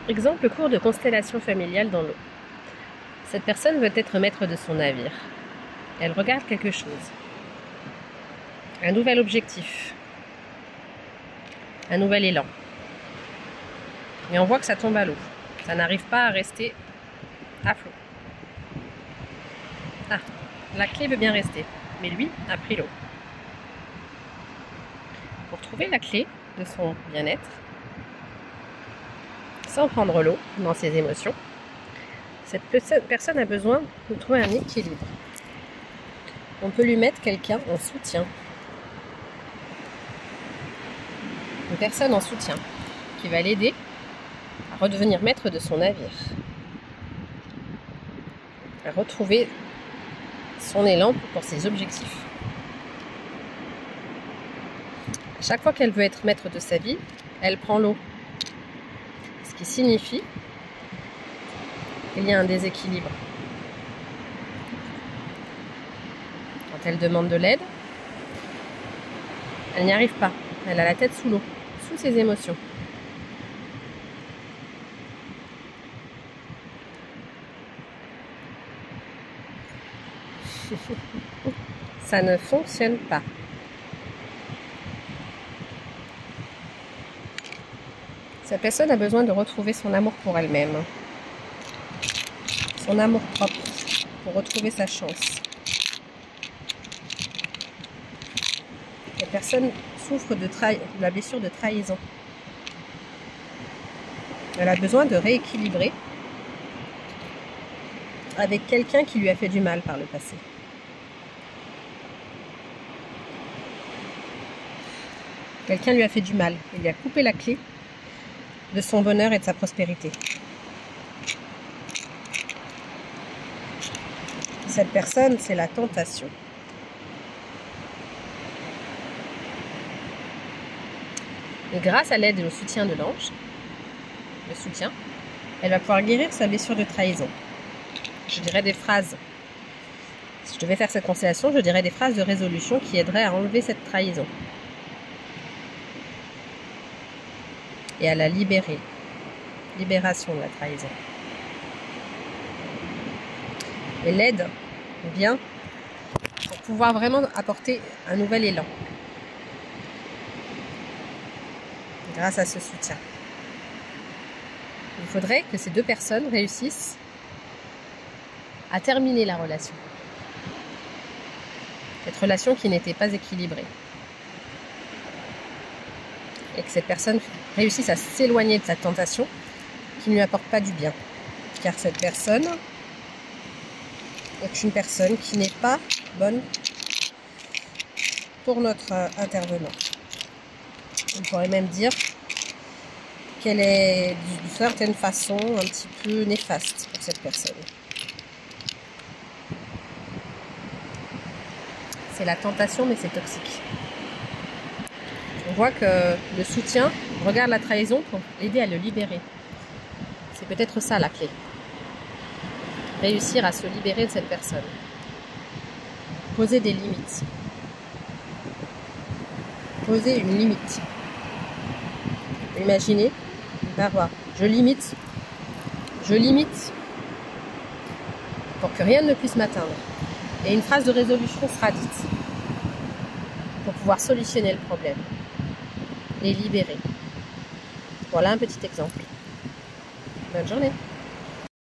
Exemple, cours de constellation familiale dans l'eau. Cette personne veut être maître de son navire. Elle regarde quelque chose. Un nouvel objectif. Un nouvel élan. Et on voit que ça tombe à l'eau. Ça n'arrive pas à rester à flot. Ah, la clé veut bien rester, mais lui a pris l'eau. Pour trouver la clé de son bien-être, sans prendre l'eau dans ses émotions, cette personne a besoin de trouver un équilibre. On peut lui mettre quelqu'un en soutien. Une personne en soutien qui va l'aider à redevenir maître de son navire, à retrouver son élan pour ses objectifs. Chaque fois qu'elle veut être maître de sa vie, elle prend l'eau. Ce qui signifie qu'il y a un déséquilibre. Quand elle demande de l'aide, elle n'y arrive pas. Elle a la tête sous l'eau, sous ses émotions. Ça ne fonctionne pas. Cette personne a besoin de retrouver son amour pour elle-même, son amour propre, pour retrouver sa chance. Cette personne souffre de la blessure de trahison. Elle a besoin de rééquilibrer avec quelqu'un qui lui a fait du mal par le passé. Quelqu'un lui a fait du mal. Il lui a coupé la clé de son bonheur et de sa prospérité. Cette personne, c'est la tentation. Et grâce à l'aide et au soutien de l'ange, elle va pouvoir guérir sa blessure de trahison. Je dirais des phrases. Si je devais faire cette constellation, je dirais des phrases de résolution qui aideraient à enlever cette trahison. Et à la libérer. Libération de la trahison. Et l'aide vient pour pouvoir vraiment apporter un nouvel élan. Grâce à ce soutien. Il faudrait que ces deux personnes réussissent à terminer la relation. Cette relation qui n'était pas équilibrée. Et que cette personne réussisse à s'éloigner de sa tentation qui ne lui apporte pas du bien. Car cette personne est une personne qui n'est pas bonne pour notre intervenant. On pourrait même dire qu'elle est d'une certaine façon un petit peu néfaste pour cette personne. C'est la tentation, mais c'est toxique. On voit que le soutien regarde la trahison pour l'aider à le libérer. C'est peut-être ça la clé. Réussir à se libérer de cette personne. Poser des limites. Poser une limite. Imaginez une paroi. Je limite pour que rien ne puisse m'atteindre. Et une phrase de résolution sera dite pour pouvoir solutionner le problème et libérer. Voilà un petit exemple. Bonne journée.